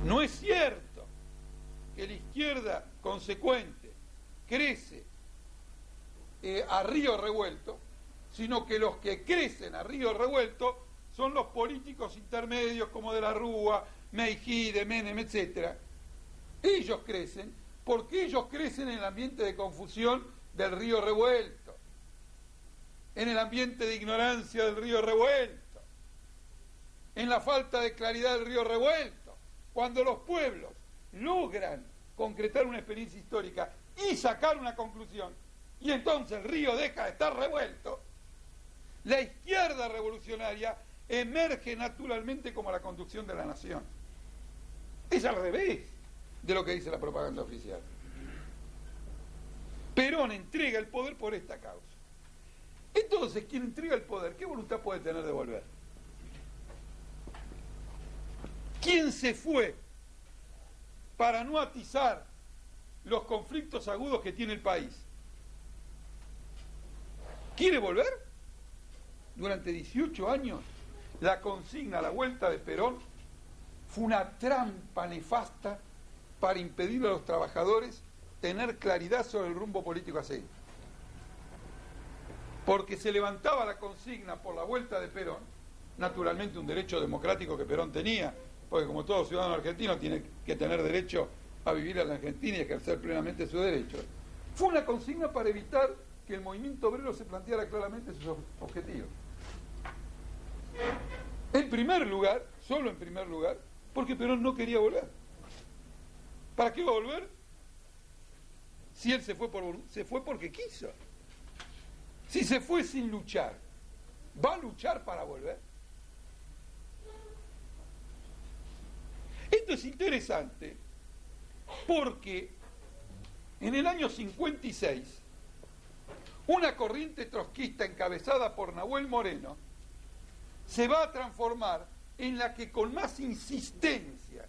No es cierto que la izquierda consecuente crece a río revuelto, sino que los que crecen a río revuelto son los políticos intermedios como de la Rúa, Meijide, Menem, etc. Ellos crecen porque ellos crecen en el ambiente de confusión del río revuelto, en el ambiente de ignorancia del río revuelto, en la falta de claridad del río revuelto. Cuando los pueblos logran concretar una experiencia histórica y sacar una conclusión, y entonces el río deja de estar revuelto, la izquierda revolucionaria emerge naturalmente como la conducción de la nación. Es al revés de lo que dice la propaganda oficial. Perón entrega el poder por esta causa. Entonces, quien entrega el poder, ¿qué voluntad puede tener de volver? ¿Quién se fue para no atizar los conflictos agudos que tiene el país? ¿Quiere volver? Durante 18 años, la consigna a la vuelta de Perón fue una trampa nefasta para impedirle a los trabajadores tener claridad sobre el rumbo político a seguir. Porque se levantaba la consigna por la vuelta de Perón, naturalmente un derecho democrático que Perón tenía, porque como todo ciudadano argentino tiene que tener derecho a vivir en la Argentina y ejercer plenamente su derecho. Fue una consigna para evitar que el movimiento obrero se planteara claramente sus objetivos. En primer lugar, solo en primer lugar, porque Perón no quería volver. ¿Para qué va a volver? Si él se fue porque quiso. Si se fue sin luchar, ¿va a luchar para volver? Esto es interesante porque en el año 56 una corriente trotskista encabezada por Nahuel Moreno se va a transformar en la que con más insistencia,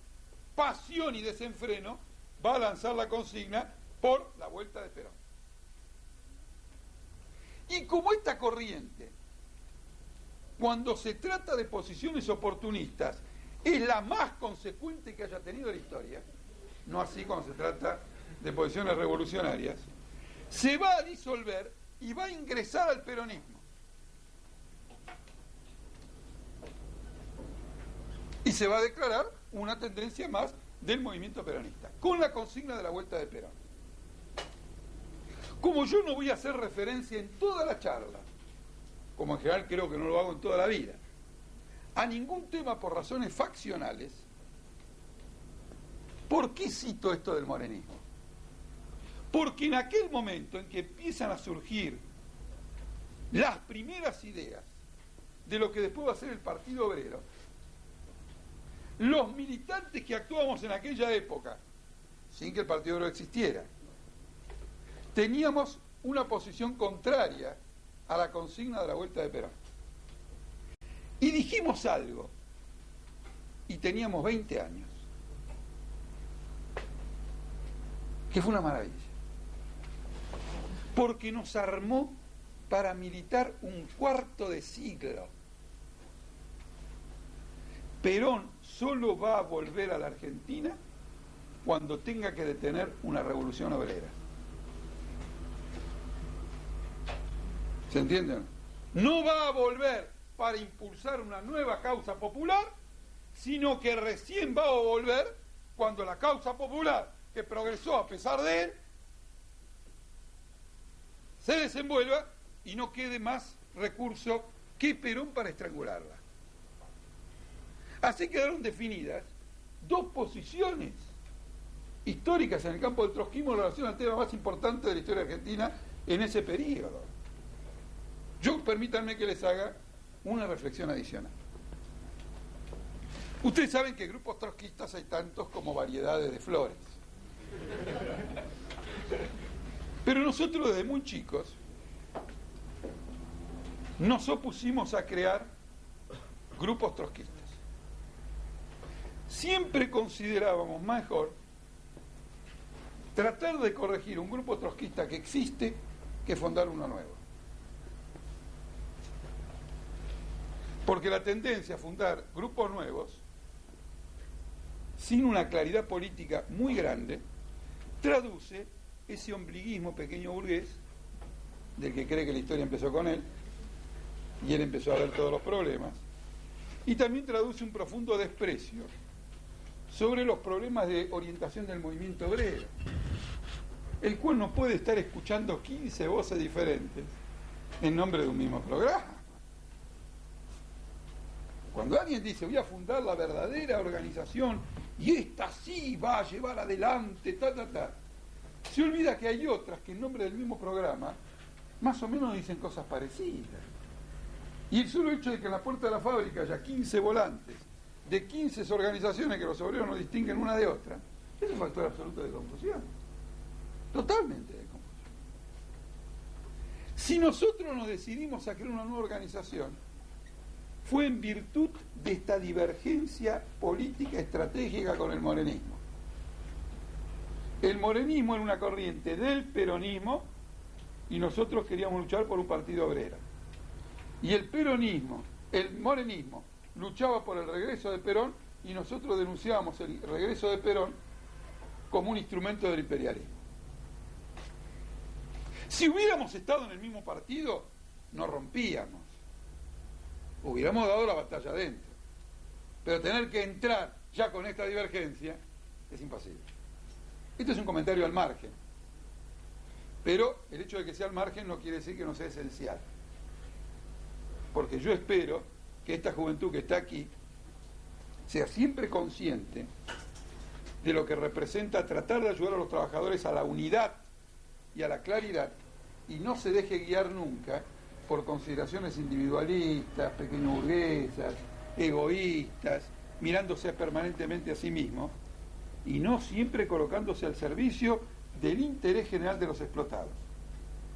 pasión y desenfreno va a lanzar la consigna por la vuelta de Perón. Y como esta corriente, cuando se trata de posiciones oportunistas, es la más consecuente que haya tenido la historia, no así cuando se trata de posiciones revolucionarias, se va a disolver y va a ingresar al peronismo. Y se va a declarar una tendencia más del movimiento peronista, con la consigna de la vuelta de Perón. Como yo no voy a hacer referencia en toda la charla, como en general creo que no lo hago en toda la vida, a ningún tema por razones faccionales, ¿por qué cito esto del morenismo? Porque en aquel momento en que empiezan a surgir las primeras ideas de lo que después va a ser el Partido Obrero, los militantes que actuábamos en aquella época, sin que el Partido Obrero existiera, teníamos una posición contraria a la consigna de la vuelta de Perón. Y dijimos algo, y teníamos 20 años, que fue una maravilla, porque nos armó para militar un cuarto de siglo. Perón solo va a volver a la Argentina cuando tenga que detener una revolución obrera. ¿Se entiende? No va a volver para impulsar una nueva causa popular, sino que recién va a volver cuando la causa popular, que progresó a pesar de él, se desenvuelva y no quede más recurso que Perón para estrangularla. Así quedaron definidas dos posiciones históricas en el campo del trotskismo en relación al tema más importante de la historia argentina en ese periodo. Permítanme que les haga una reflexión adicional. Ustedes saben que grupos trotskistas hay tantos como variedades de flores. Pero nosotros desde muy chicos nos opusimos a crear grupos trotskistas. Siempre considerábamos mejor tratar de corregir un grupo trotskista que existe que fundar uno nuevo. Porque la tendencia a fundar grupos nuevos sin una claridad política muy grande, traduce ese ombliguismo pequeño burgués, del que cree que la historia empezó con él, y él empezó a ver todos los problemas, y también traduce un profundo desprecio sobre los problemas de orientación del movimiento obrero, el cual no puede estar escuchando 15 voces diferentes en nombre de un mismo programa. Cuando alguien dice voy a fundar la verdadera organización y esta sí va a llevar adelante, se olvida que hay otras que en nombre del mismo programa más o menos dicen cosas parecidas. Y el solo hecho de que en la puerta de la fábrica haya 15 volantes de 15 organizaciones que los obreros no distinguen una de otra, es un factor absoluto de confusión. Totalmente de confusión. Si nosotros nos decidimos a crear una nueva organización, fue en virtud de esta divergencia política estratégica con el morenismo. El morenismo era una corriente del peronismo y nosotros queríamos luchar por un partido obrero. Y el morenismo, luchaba por el regreso de Perón y nosotros denunciábamos el regreso de Perón como un instrumento del imperialismo. Si hubiéramos estado en el mismo partido, nos rompíamos. Hubiéramos dado la batalla adentro. Pero tener que entrar ya con esta divergencia es imposible. Esto es un comentario al margen. Pero el hecho de que sea al margen no quiere decir que no sea esencial. Porque yo espero que esta juventud que está aquí sea siempre consciente de lo que representa tratar de ayudar a los trabajadores a la unidad y a la claridad, y no se deje guiar nunca por consideraciones individualistas, pequeñoburguesas, egoístas, mirándose permanentemente a sí mismo, y no siempre colocándose al servicio del interés general de los explotados.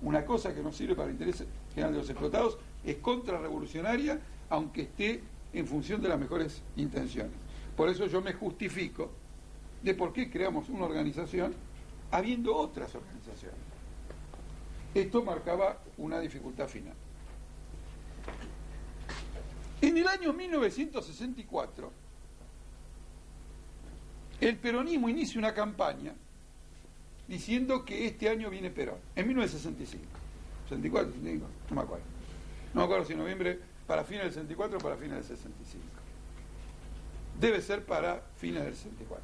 Una cosa que no sirve para el interés general de los explotados es contrarrevolucionaria, aunque esté en función de las mejores intenciones. Por eso yo me justifico de por qué creamos una organización habiendo otras organizaciones. Esto marcaba una dificultad final. En el año 1964, el peronismo inicia una campaña diciendo que este año viene Perón, en 1965. 64, 65, no me acuerdo. No me acuerdo si en noviembre, para fines del 64 o para fines del 65. Debe ser para fines del 64.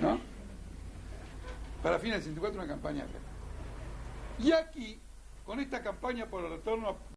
¿No? Para fines del 64 una campaña. Y aquí, con esta campaña por el retorno